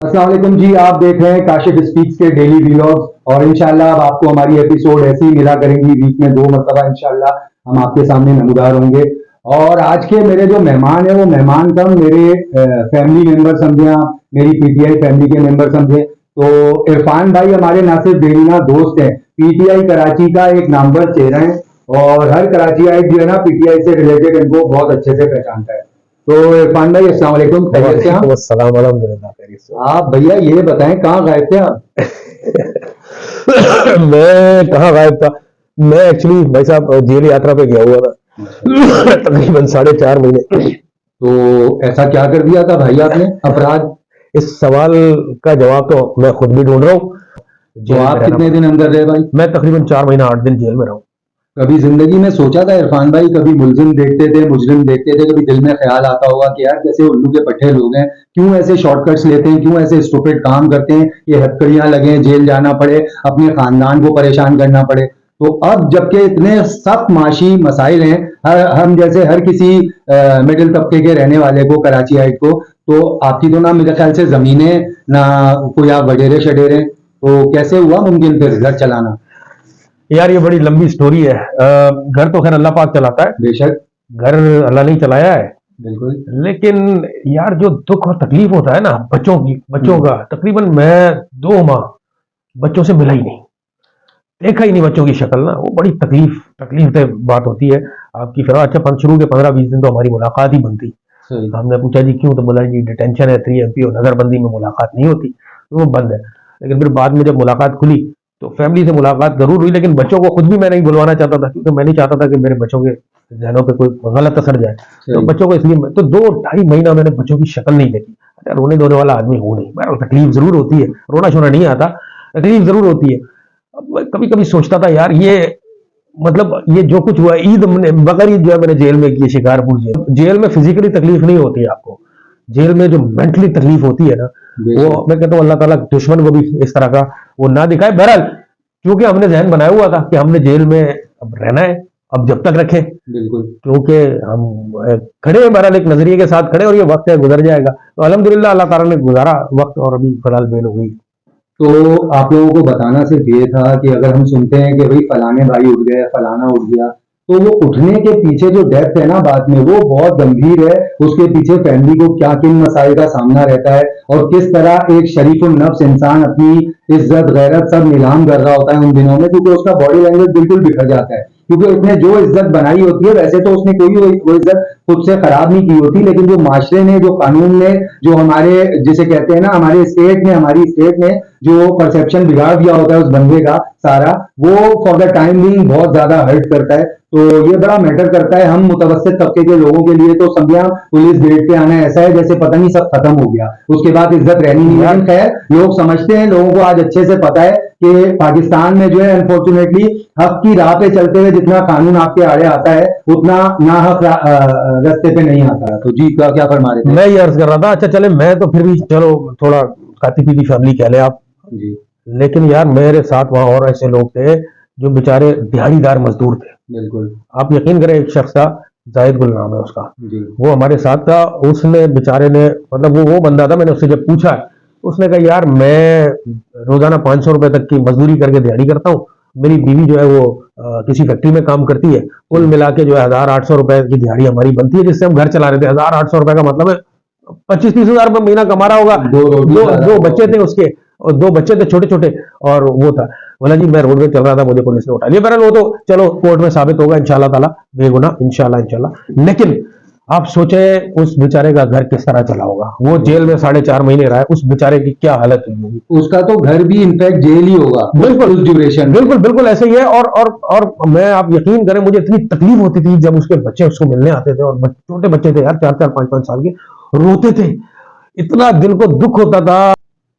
अस्सलाम वालेकुम जी। आप देख रहे हैं काशिफ स्पीक्स के डेली व्लॉग्स और इंशाल्लाह अब आपको हमारी एपिसोड ऐसी ही मिला करेंगी। वीक में 2 मरतबा इंशाल्लाह हम आपके सामने नमूदार होंगे। और आज के मेरे जो मेहमान है वो मेहमान कम मेरे फैमिली मेंबर समझे आप, मेरी पीटीआई फैमिली के मेंबर समझे। तो इरफान भाई हमारे ना सिर्फ बेरीना दोस्त हैं, पीटीआई कराची का एक नामवर चेहरा है और हर कराचीआइट जो है ना पीटीआई से रिलेटेड इनको बहुत अच्छे से पहचानता है। तो इरफान भाई अस्सलाम वालेकुम, खैरियत से हैं आप? अस्सलाम अल्हम्दुलिल्लाह खैरियत से। आप भैया ये बताएं कहाँ गायब थे आप? मैं कहाँ गायब था। मैं एक्चुअली भाई साहब जेल यात्रा पे गया हुआ था तकरीबन 4.5 महीने। तो ऐसा क्या कर दिया था भाई आपने अपराध? इस सवाल का जवाब तो मैं खुद भी ढूंढ रहा हूँ। तो आप कितने दिन अंदर रहे भाई? मैं तकरीबन 4 महीना 8 दिन जेल में रहा हूँ। कभी जिंदगी में सोचा था इरफान भाई, कभी मुलजिम देखते थे, मुजरिम देखते थे, कभी दिल में ख्याल आता होगा कि यार कैसे उल्लू के पट्टे लोग हैं, क्यों ऐसे शॉर्टकट्स लेते हैं, क्यों ऐसे स्टूपिड काम करते हैं, ये हथकड़ियां लगे, जेल जाना पड़े, अपने खानदान को परेशान करना पड़े। तो अब जबकि इतने सख्त माशी मसाइल हैं, हम जैसे हर किसी मिडिल तबके के रहने वाले को, कराची हाइट को, तो आपकी तो ना मेरे ख्याल से जमीनें ना कोई आप वडेरे शडेरे, तो कैसे हुआ मुमकिन फिर घर चलाना? यार ये बड़ी लंबी स्टोरी है। घर तो खैर अल्लाह पाक चलाता है, बेशक। घर अल्लाह नहीं चलाया है। बिल्कुल। लेकिन यार जो दुख और तकलीफ होता है ना बच्चों का, तकरीबन मैं 2 माह बच्चों से मिला ही नहीं, देखा ही नहीं बच्चों की शक्ल ना। वो बड़ी तकलीफ से बात होती है आपकी। फिर अच्छा शुरू के 15-20 दिन तो हमारी मुलाकात ही बंद थी। हमने पूछा जी क्यों, तो बोला जी डिटेंशन है, 3 MP और नजरबंदी में मुलाकात नहीं होती, तो वो बंद है। लेकिन फिर बाद में जब मुलाकात खुली तो फैमिली से मुलाकात जरूर हुई, लेकिन बच्चों को खुद भी मैं नहीं बुलवाना चाहता था, क्योंकि मैं नहीं चाहता था कि मेरे बच्चों के जहनों पे कोई गलत असर जाए। तो बच्चों को इसलिए तो 2-2.5 महीना मैंने बच्चों की शक्ल नहीं देखी। अच्छा रोने धोने वाला आदमी हूं नहीं, बहरहाल तकलीफ जरूर होती है, रोना शोना नहीं आता, तकलीफ जरूर होती है। कभी कभी सोचता था यार ये मतलब ये जो कुछ हुआ, ईद बकर ईद जो है मैंने जेल में की है, शिकारपुर जेल में फिजिकली तकलीफ नहीं होती है आपको, जेल में जो मेंटली तकलीफ होती है ना, वो मैं कहता हूँ अल्लाह ताला दुश्मन को भी इस तरह का वो ना दिखाए। बहरहाल क्योंकि हमने जहन बनाया हुआ था कि हमने जेल में अब रहना है, अब जब तक रखें, बिल्कुल, क्योंकि हम खड़े हैं बहरहाल एक नजरिए के साथ खड़े, और ये वक्त है गुजर जाएगा। तो अल्हम्दुलिल्लाह अल्लाह ताला ने गुजारा वक्त, और अभी फिलहाल बेल हो गई। तो आप लोगों को बताना सिर्फ ये था कि अगर हम सुनते हैं कि भाई फलाने भाई उठ गए, फलाना उठ गया, तो वो उठने के पीछे जो डेप्थ है ना बात में, वो बहुत गंभीर है। उसके पीछे फैमिली को क्या किन मसाइल का सामना रहता है और किस तरह एक शरीफुल नफ्स इंसान अपनी इज्जत गैरत सब नीलाम कर रहा होता है उन दिनों में, क्योंकि उसका बॉडी लैंग्वेज बिल्कुल बिखर जाता है। क्योंकि उसने जो इज्जत बनाई होती है, वैसे तो उसने कोई वो इज्जत खुद से खराब नहीं की होती, लेकिन जो माशरे ने, जो कानून ने, जो हमारे जिसे कहते हैं ना हमारे स्टेट ने, हमारी स्टेट ने जो परसेप्शन बिगाड़ दिया होता है उस बंदे का सारा, वो फॉर द टाइम बिंग बहुत ज्यादा हर्ट करता है। तो ये बड़ा मैटर करता है। हम मुतवस्सित तबके के लोगों के लिए तो समझिए पुलिस गेट पे आना ऐसा है जैसे पता नहीं सब खत्म हो गया, उसके बाद इज्जत रहनी नहीं है। खैर लोग समझते हैं, लोगों को आज अच्छे से पता है कि पाकिस्तान में जो है अनफॉर्चुनेटली हक की राह पे चलते हुए जितना कानून आपके आड़े आता है उतना नाहक रास्ते पे नहीं आता। तो जी क्या क्या फरमा रहे थे? मैं ये अर्ज कर रहा था, अच्छा चले मैं तो फिर भी चलो थोड़ा खाती पीती फैमिली कह ले आप जी। लेकिन यार मेरे साथ वहां और ऐसे लोग थे जो बेचारे दिहाड़ीदार मजदूर थे। बिल्कुल। आप यकीन करें, एक शख्स था, जाहिद गुल नाम है उसका, जी। वो हमारे साथ था। उसने बेचारे ने मतलब वो बंदा था, मैंने उससे जब पूछा, उसने कहा यार मैं रोजाना 500 रुपए तक की मजदूरी करके दिहाड़ी करता हूँ, मेरी बीवी जो है वो किसी फैक्ट्री में काम करती है, कुल मिला के जो है 1,800 रुपए की दिहाड़ी हमारी बनती है, जिससे हम घर चला रहे थे। 1,800 रुपए का मतलब है 25-30 हजार रुपए महीना कमा रहा होगा। दो बच्चे थे उसके, और 2 बच्चे थे छोटे छोटे, और वो था। बोला जी मैं रोड में चल रहा था, मुझे पुलिस ने उठा लिया। बहरहाल वो तो चलो कोर्ट में साबित होगा इंशाल्लाह ताला, बेगुनाह इंशाल्लाह। लेकिन आप सोचे उस बेचारे का घर किस तरह चला होगा, वो जेल में 4.5 महीने रहा है, उस बेचारे की क्या हालत हुई होगी। उसका तो घर भी इनफैक्ट जेल ही होगा बिल्कुल उस ड्यूरेशन। बिल्कुल ऐसे ही है। और मैं, आप यकीन करें, मुझे इतनी तकलीफ होती थी जब उसके बच्चे उसको मिलने आते थे, और छोटे बच्चे थे यार, 4-4 5-5 साल के, रोते थे, इतना दिल को दुख होता था।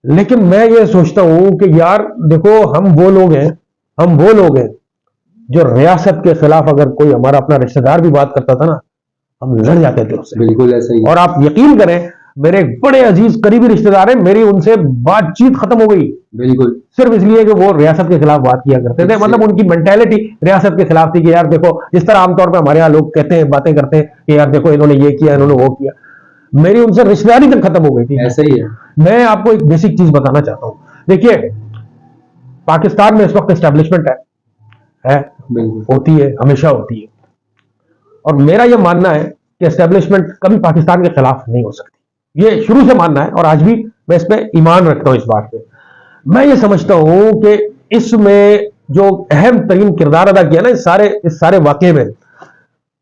लेकिन मैं ये सोचता हूं कि यार देखो हम वो लोग हैं जो रियासत के खिलाफ अगर कोई हमारा अपना रिश्तेदार भी बात करता था ना, हम लड़ जाते थे उससे। बिल्कुल ऐसा ही। और आप यकीन करें, मेरे एक बड़े अजीज करीबी रिश्तेदार हैं, मेरी उनसे बातचीत खत्म हो गई, बिल्कुल सिर्फ इसलिए कि वो रियासत के खिलाफ बात किया करते थे। मतलब उनकी मेंटेलिटी रियासत के खिलाफ थी कि यार देखो, जिस तरह आमतौर पर हमारे यहाँ लोग कहते हैं, बातें करते हैं कि यार देखो इन्होंने ये किया, इन्होंने वो किया। मेरी उनसे रिश्तेदारी तक खत्म हो गई थी। ऐसा ही है। मैं आपको एक बेसिक चीज बताना चाहता हूं, देखिए पाकिस्तान में इस वक्त एस्टेब्लिशमेंट है, बिल्कुल होती है, हमेशा होती है, और मेरा यह मानना है कि एस्टेब्लिशमेंट कभी पाकिस्तान के खिलाफ नहीं हो सकती, ये शुरू से मानना है और आज भी मैं इस पर ईमान रखता हूं। इस बात पे मैं ये समझता हूं कि इसमें जो अहम तरीन किरदार अदा किया ना इस सारे वाकये में,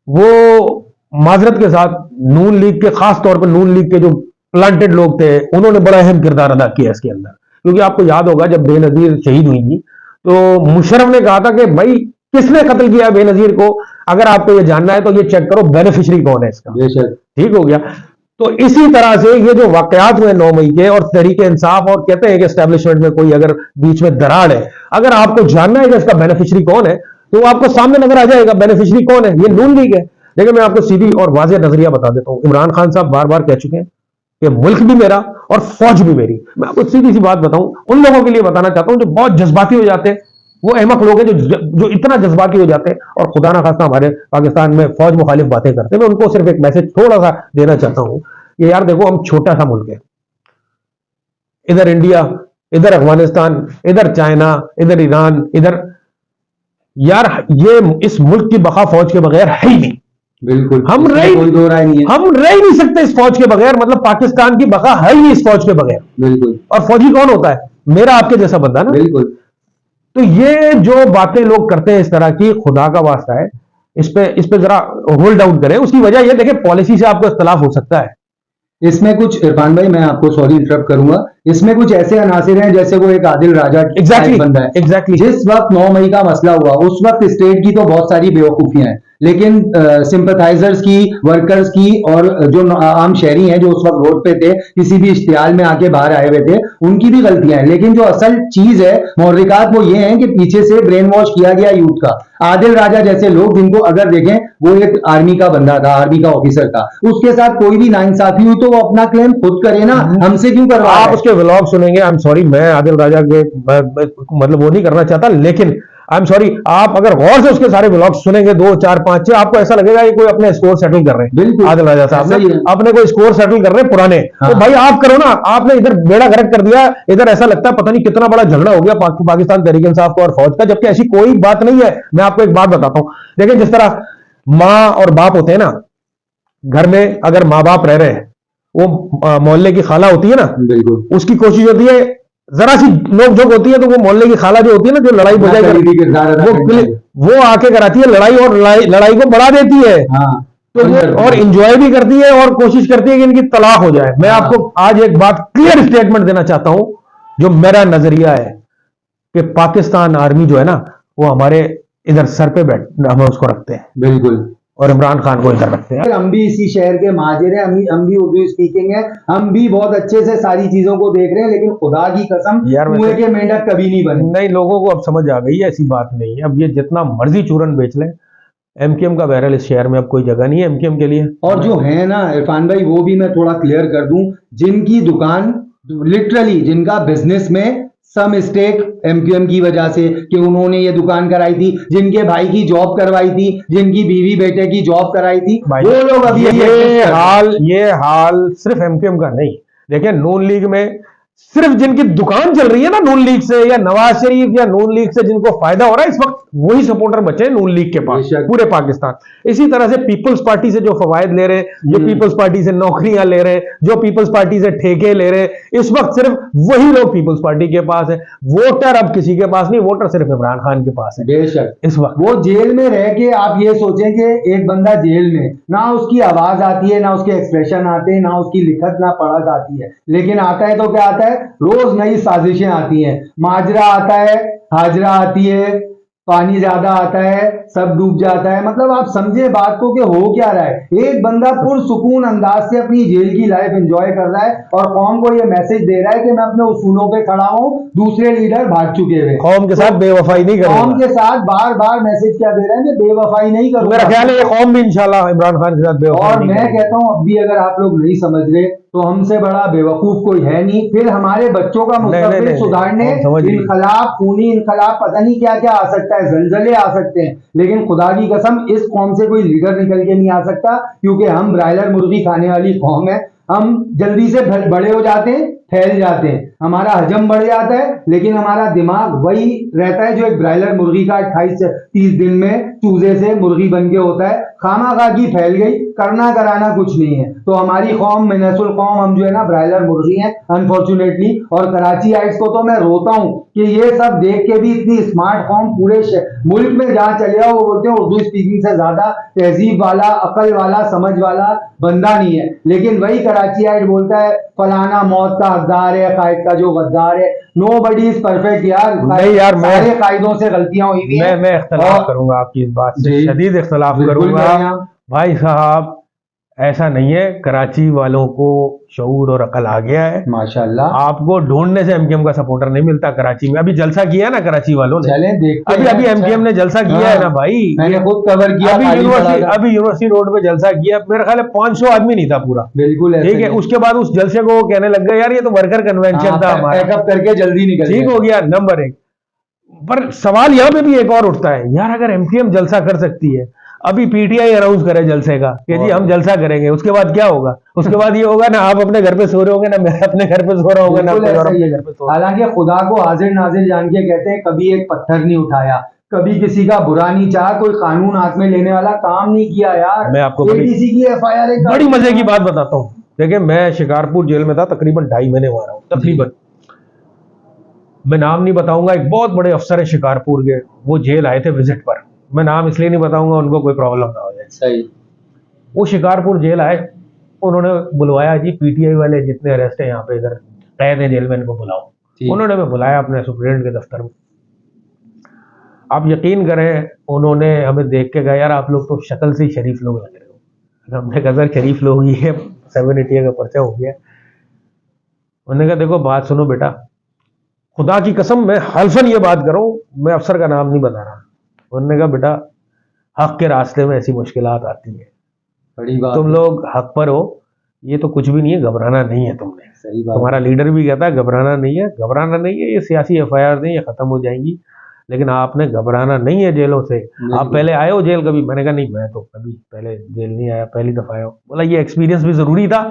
वो माजरत के साथ नून लीग के, खास तौर पर नून लीग के जो प्लांटेड लोग थे, उन्होंने बड़ा अहम किरदार अदा किया इसके अंदर। क्योंकि आपको याद होगा जब बेनजीर शहीद हुई थी तो मुशर्रफ ने कहा था कि भाई किसने कत्ल किया बेनजीर को, अगर आपको ये जानना है तो ये चेक करो बेनिफिशियरी कौन है इसका। बेशक। ठीक हो गया। तो इसी तरह से ये जो वाकयात हुए 9 मई के और तहरीक इंसाफ, और कहते हैं कि एस्टेब्लिशमेंट में कोई अगर बीच में दरार है, अगर आपको जानना है कि इसका बेनिफिशियरी कौन है तो आपको सामने नजर आ जाएगा बेनिफिशियरी कौन है, ये नून लीग है। लेकिन मैं आपको सीधी और वाज़ेह नजरिया बता देता हूं, इमरान खान साहब बार बार कह चुके हैं कि मुल्क भी मेरा और फौज भी मेरी। मैं आपको सीधी सी बात बताऊं, उन लोगों के लिए बताना चाहता हूं जो बहुत जज्बाती हो जाते हैं, वो अहमक लोग हैं जो इतना जज्बाती हो जाते हैं और खुदा ना खास्ता हमारे पाकिस्तान में फौज मुखालिफ बातें करते हैं। मैं उनको सिर्फ एक मैसेज थोड़ा सा देना चाहता हूं कि यार देखो, हम छोटा सा मुल्क है, इधर इंडिया, इधर अफगानिस्तान, इधर चाइना, इधर ईरान, इधर, यार ये इस मुल्क की बका फौज के बगैर है ही नहीं। बिल्कुल, हम कोई दो राय नहीं है। हम रह ही नहीं सकते इस फौज के बगैर, मतलब पाकिस्तान की बका है ही नहीं इस फौज के बगैर। बिल्कुल। और फौजी कौन होता है? मेरा आपके जैसा बंदा ना। बिल्कुल। तो ये जो बातें लोग करते हैं इस तरह की, खुदा का वास्ता है इस पे जरा होल्ड आउट करें। उसकी वजह ये देखें, पॉलिसी से आपको इख्तलाफ हो सकता है। इसमें कुछ, इरफान भाई मैं आपको सॉरी इंटरप्ट करूंगा, इसमें कुछ ऐसे अनासिर हैं जैसे वो एक आदिल राजा एग्जैक्टली बंदा है। एग्जैक्टली जिस वक्त 9 मई का मसला हुआ उस वक्त स्टेट की तो बहुत सारी बेवकूफियां हैं, लेकिन सिंपथाइजर्स की, वर्कर्स की, और जो आम शहरी हैं जो उस वक्त रोड पे थे, किसी भी इश्तियाल में आके बाहर आए हुए थे, उनकी भी गलतियां हैं। लेकिन जो असल चीज है, मोहर्रिकात, वो ये है कि पीछे से ब्रेन वॉश किया गया यूथ का। आदिल राजा जैसे लोग, जिनको अगर देखें वो एक आर्मी का बंदा था, आर्मी का ऑफिसर था, उसके साथ कोई भी नाइंसाफी हुई तो वो अपना क्लेम खुद करे ना, हमसे क्यों करवा रहा है? आप उसके व्लॉग सुनेंगे, आई एम सॉरी, मैं आदिल राजा के मतलब वो नहीं करना चाहता, लेकिन आई एम सॉरी, आप अगर गौर से उसके सारे व्लॉग सुनेंगे 2, 4, 5, 6, आपको ऐसा लगेगा कि कोई अपने स्कोर सेटल कर रहे हैं। बिल्कुल, आदिल राजा साहब ने अपने कोई स्कोर सेटल कर रहे हैं पुराने। हाँ। तो भाई आप करो ना, आपने इधर बेड़ा गर्क कर दिया, इधर ऐसा लगता है पता नहीं कितना बड़ा झगड़ा हो गया पाकिस्तान तहरीक इंसाफ का और फौज का, जबकि ऐसी कोई बात नहीं है। मैं आपको एक बात बताता हूं, देखिए जिस तरह माँ और बाप होते हैं ना, घर में अगर माँ बाप रह रहे हैं, वो मोहल्ले की खाला होती है ना, बिल्कुल, उसकी कोशिश होती है, जरा सी नोक झोंक होती है तो वो मोहल्ले की खाला जो होती है ना, जो लड़ाई बजाई वो आके कराती है लड़ाई, और लड़ाई को बढ़ा देती है। हाँ, तो वो और इंजॉय भी करती है और कोशिश करती है कि इनकी तलाक हो जाए। मैं आपको आज एक बात क्लियर स्टेटमेंट देना चाहता हूं, जो मेरा नजरिया है कि पाकिस्तान आर्मी जो है ना, वो हमारे इधर सर पे बैठ हम उसको रखते हैं, बिल्कुल, और इमरान खान को इधर रखते हैं। हम भी इसी शहर के महाजिर हैं, हम भी उर्दू स्पीकिंग है, हम भी बहुत अच्छे से सारी चीजों को देख रहे हैं, लेकिन खुदा की कसम कुएं के मेंढक कभी नहीं बने। नहीं, लोगों को अब समझ आ गई है, ऐसी बात नहीं है। अब ये जितना मर्जी चूरन बेच ले, एमकेएम का बहरहाल इस शहर में अब कोई जगह नहीं है एमकेएम के लिए। और जो है ना इरफान भाई, वो भी मैं थोड़ा क्लियर कर दूं, जिनकी दुकान लिटरली, जिनका बिजनेस में सम स्टेक एमक्यूएम की वजह से, कि उन्होंने ये दुकान कराई थी, जिनके भाई की जॉब करवाई थी, जिनकी बीवी बेटे की जॉब कराई थी, वो लोग अभी ये हाल सिर्फ एमक्यूएम का नहीं, देखिए नून लीग में सिर्फ जिनकी दुकान चल रही है ना नून लीग से, या नवाज शरीफ या नून लीग से जिनको फायदा हो रहा है, इस वक्त वही सपोर्टर बचे हैं नून लीग के पास पूरे पाकिस्तान। इसी तरह से पीपल्स पार्टी से जो फवायद ले रहे हैं, जो पीपल्स पार्टी से नौकरियां ले रहे हैं, जो पीपल्स पार्टी से ठेके ले रहे हैं, इस वक्त सिर्फ वही लोग पीपल्स पार्टी के पास है। वोटर अब किसी के पास नहीं, वोटर सिर्फ इमरान खान के पास है। बेशक इस वक्त वो जेल में रह के, आप ये सोचें कि एक बंदा जेल में, ना उसकी आवाज आती है, ना उसके एक्सप्रेशन आते हैं, ना उसकी लिखत ना पढ़त आती है, लेकिन आता है तो क्या आता है, रोज नई साजिशें आती हैं, माजरा आता है, हाजरा आती है, पानी ज्यादा आता है, सब डूब जाता है। मतलब आप समझे बात को कि हो क्या रहा है। एक बंदा पुरसुकून अंदाज से अपनी जेल की लाइफ एंजॉय कर रहा है और कौम को ये मैसेज दे रहा है कि मैं अपने उसूलों पे खड़ा हूं, दूसरे लीडर भाग चुके हुए। कौम के साथ बेवफाई नहीं करेगा। कौम के साथ बार बार मैसेज क्या दे रहे हैं कि बेवफाई नहीं करूंगा। मेरा ख्याल है ये कौम भी इंशाल्लाह इमरान खान के साथ बेवफाई और मैं कहता हूं, अब भी अगर आप लोग नहीं समझ रहे तो हमसे बड़ा बेवकूफ कोई है नहीं। फिर हमारे बच्चों का मुस्तकबिल सुधारने इनकलाब, खूनी इनकलाब, पता नहीं क्या क्या आ सकता है, जलजले आ सकते हैं, लेकिन खुदा की कसम इस कौम से कोई लीडर निकल के नहीं आ सकता, क्योंकि हम ब्रायलर मुर्गी खाने वाली कौम है। हम जल्दी से बड़े हो जाते हैं, फैल जाते हैं, हमारा हजम बढ़ जाता है, लेकिन हमारा दिमाग वही रहता है जो एक ब्रायलर मुर्गी का 28 से 30 दिन में चूजे से मुर्गी बन के होता है। खामा की फैल गई, करना कराना कुछ नहीं है। तो हमारी कौम में नस्ल कौम हम जो है ना ब्रायलर मुर्गी हैं अनफॉर्चुनेटली। और कराची आइट्स को तो मैं रोता हूं कि ये सब देख के भी इतनी स्मार्ट कौम पूरे मुल्क में जहां चले जाओ वो बोलते हैं उर्दू स्पीकिंग से ज्यादा तहजीब वाला, अकल वाला, समझ वाला बंदा नहीं है। लेकिन वही कराची आइट बोलता है फलाना मौत का हकदार है, कायद का जो गद्दार है। नो बडी इज परफेक्ट यार, नहीं यार, सारे कायदों से गलतियां हुई हुई हैं। मैं इख्तलाफ करूंगा आपकी इस बात से, जी, शदीद इख्तलाफ बिल्कुल करूंगा करें आप। भाई साहब। ऐसा नहीं है, कराची वालों को शऊर और अकल आ गया है। माशाल्लाह, आपको ढूंढने से एमकेएम का सपोर्टर नहीं मिलता कराची में। अभी जलसा किया है ना कराची वालों ने, चलें देखते अभी हैं। अभी एमकेएम ने जलसा किया है ना भाई। मैंने खुद कवर किया, अभी यूनिवर्सिटी रोड पे जलसा किया, मेरे ख्याल है 500 आदमी नहीं था पूरा। बिल्कुल ठीक है, उसके बाद उस जलसे को वो कहने लग गए यार ये तो वर्कर कन्वेंशन था हमारा, पैकअप करके जल्दी निकल ठीक हो गया, नंबर 1। पर सवाल यहां पे भी एक और उठता है यार, अगर एमकेएम जलसा कर सकती है, अभी पीटीआई अनाउंस करे जलसे का कि जी हम जलसा करेंगे, उसके बाद क्या होगा? उसके बाद ये होगा ना आप अपने घर पे सो रहे होंगे, ना मैं अपने घर पे सो रहा होगा, ना कोई और अपने घर पे सो रहा। हालांकि खुदा को हाजिर नाजिर जान के कहते हैं कभी एक पत्थर नहीं उठाया, कभी किसी का बुरा नहीं चाहा, कोई कानून हाथ में लेने वाला काम नहीं किया यार। मैं आपको एडीसी की एफआईआर बड़ी मजे की बात बताता हूँ। देखिए, मैं शिकारपुर जेल में था तकरीबन 2.5 महीने वहां रहा हूँ तकरीबन। मैं नाम नहीं बताऊंगा, एक बहुत बड़े अफसर है शिकारपुर के, वो जेल आए थे विजिट पर। मैं नाम इसलिए नहीं बताऊंगा उनको कोई प्रॉब्लम ना हो जाए। सही। वो शिकारपुर जेल आए, उन्होंने बुलवाया जी पीटीआई वाले जितने अरेस्ट है यहाँ पे इधर कैद है जेल में, इनको बुलाओ। उन्होंने मैं बुलाया अपने सुप्रीडेंट के दफ्तर में। आप यकीन करें, उन्होंने हमें देख के कहा यार आप लोग तो शक्ल से ही शरीफ लोग लग रहे हो। हमने कहा सर शरीफ लोग ही है, 780 का पर्चा हो गया। उन्होंने कहा देखो बात सुनो बेटा, खुदा की कसम मैं हल्फन ये बात करूं, मैं अफसर का नाम नहीं बता रहा। उन्होंने कहा बेटा हक के रास्ते में ऐसी मुश्किलात आती है, बड़ी बात, तुम लोग हक पर हो, ये तो कुछ भी नहीं है, घबराना नहीं है तुमने। सही बात। तुम्हारा लीडर भी कहता है घबराना नहीं है, घबराना नहीं है, ये सियासी एफआईआर नहीं, ये खत्म हो जाएंगी, लेकिन आपने घबराना नहीं है जेलों से। आप पहले आए हो जेल कभी? मैंने कहा नहीं, मैं तो कभी पहले जेल नहीं आया, पहली दफा आया हूं। बोला ये एक्सपीरियंस भी जरूरी था,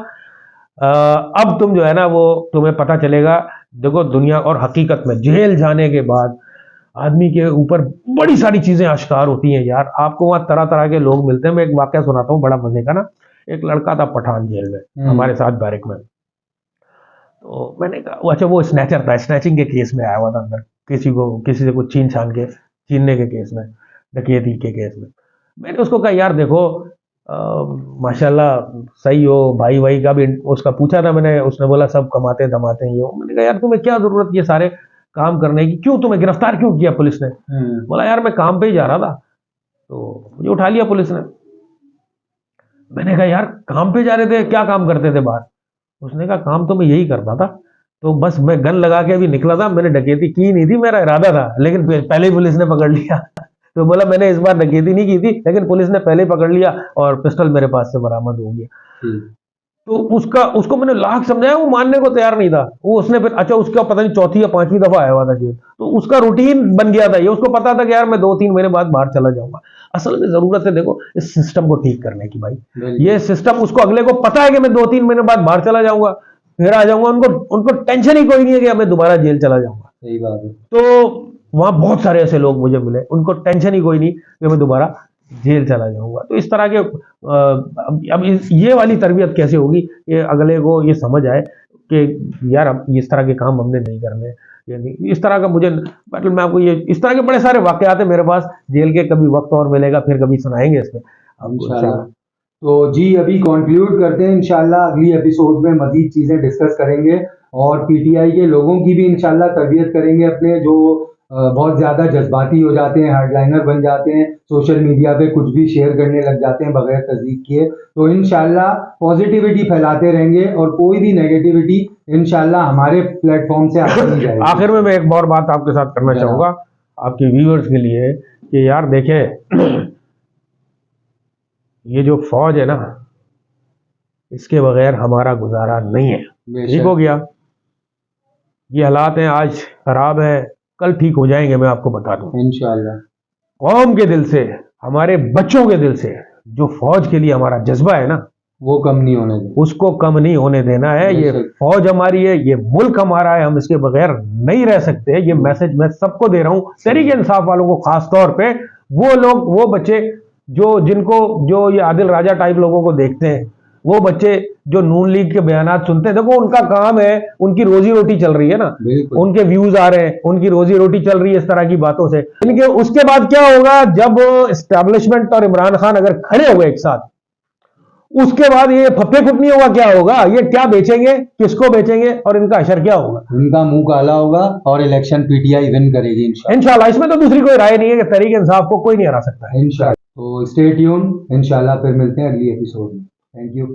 अब तुम जो है ना वो तुम्हें पता चलेगा। देखो दुनिया और हकीकत में जेल जाने के बाद आदमी के ऊपर बड़ी सारी चीजें आश्कार होती हैं यार। आपको वहां तरह तरह के लोग मिलते हैं। मैं एक वाकया सुनाता हूँ बड़ा मजे का ना। एक लड़का था पठान जेल में हमारे साथ बैरक में, तो मैंने कहा अच्छा वो स्नैचर था, स्नैचिंग के केस में आया हुआ था अंदर, किसी से कुछ छीनने के केस में, डकैती के केस में। मैंने उसको कहा यार देखो माशाल्लाह सही हो, भाई भाई का भी उसका पूछा था मैंने, उसने बोला सब कमाते धमाते हैं ये हो। मैंने कहा यार तुम्हें क्या जरूरत ये सारे काम करने की, क्यों तुम्हें गिरफ्तार क्यों किया पुलिस ने? बोला यार मैं काम पे ही जा रहा था तो मुझे उठा लिया पुलिस ने। मैंने कहा यार काम पे जा रहे थे, क्या काम करते थे बाहर? उसने कहा काम तो मैं यही करता था, तो बस मैं गन लगा के अभी निकला था, मैंने डकैती की नहीं थी, मेरा इरादा था, लेकिन पहले ही पुलिस ने पकड़ लिया। तो बोला मैंने इस बार डकैती नहीं की थी, लेकिन पुलिस ने पहले ही पकड़ लिया और पिस्टल मेरे पास से बरामद हो गया। तो उसको मैंने लाख समझाया, वो मानने को तैयार नहीं था। वो उसने फिर अच्छा उसका पता नहीं 4थी या 5वीं दफा आया हुआ था जेल, तो उसका रूटीन बन गया था ये। उसको पता था कि यार मैं 2-3 महीने बाद बाहर चला जाऊंगा। असल में जरूरत है देखो इस सिस्टम को ठीक करने की भाई। ये सिस्टम उसको अगले को पता है कि मैं 2-3 महीने बाद बाहर चला जाऊंगा, फिर आ जाऊंगा। उनको टेंशन ही कोई नहीं है कि मैं दोबारा जेल चला जाऊंगा। सही बात है। तो वहां बहुत सारे ऐसे लोग मुझे मिले, उनको टेंशन ही कोई नहीं कि मैं दोबारा जेल चला जाऊंगा। तो इस तरह के अब ये वाली तरबियत कैसे होगी कि अगले को ये समझ आए कि यार अब इस तरह के काम हमने नहीं करने। यानी इस तरह का मुझे मतलब मैं आपको ये इस तरह के बड़े सारे वाकयात है मेरे पास जेल के, कभी वक्त और मिलेगा फिर कभी सुनाएंगे इसमें इंशाल्लाह। तो जी अभी कंक्लूड करते हैं, इंशाल्लाह अगली एपिसोड में मजीद चीजें डिस्कस करेंगे और पीटीआई के लोगों की भी इंशाल्लाह तरबियत करेंगे, अपने जो बहुत ज़्यादा जज्बाती हो जाते हैं, हार्डलाइनर बन जाते हैं, सोशल मीडिया पे कुछ भी शेयर करने लग जाते हैं बगैर तस्दीक किए। तो इंशाल्लाह पॉजिटिविटी फैलाते रहेंगे और कोई भी नेगेटिविटी इंशाल्लाह हमारे प्लेटफॉर्म से आती नहीं जाएगी। आखिर में मैं एक और बात आपके साथ करना चाहूँगा आपके व्यूअर्स के लिए कि यार देखें ये जो फौज है ना, इसके बगैर हमारा गुजारा नहीं है। ठीक हो गया? ये हालात हैं, आज खराब है, कल ठीक हो जाएंगे, मैं आपको बता दूं इंशाल्लाह। कौम के दिल से, हमारे बच्चों के दिल से जो फौज के लिए हमारा जज्बा है ना, वो कम नहीं होने दें। उसको कम नहीं होने देना है। ये बेशक। फौज हमारी है, ये मुल्क हमारा है, हम इसके बगैर नहीं रह सकते। ये मैसेज मैं सबको दे रहा हूं, तहरीक इंसाफ वालों को खास तौर पे। वो लोग, वो बच्चे जो ये आदिल राजा टाइप लोगों को देखते हैं, वो बच्चे जो नून लीग के बयानात सुनते हैं, देखो उनका काम है, उनकी रोजी रोटी चल रही है ना, बिल्कुल। उनके व्यूज आ रहे हैं, उनकी रोजी रोटी चल रही है इस तरह की बातों से। इनके उसके बाद क्या होगा, जब एस्टैब्लिशमेंट और इमरान खान अगर खड़े हो गए एक साथ, उसके बाद ये फप्पे कुटनी होगा, क्या होगा, ये क्या बेचेंगे, किसको बेचेंगे, और इनका असर क्या होगा। उनका मुंह काला होगा और इलेक्शन पीटीआई विन करेगी इंशाल्लाह। इसमें तो दूसरी कोई राय नहीं है कि तहरीक इंसाफ को कोई नहीं हरा सकता है। इंशाल्लाह। तो स्टे ट्यून, इंशाल्लाह फिर मिलते हैं अगली एपिसोड में। Thank you.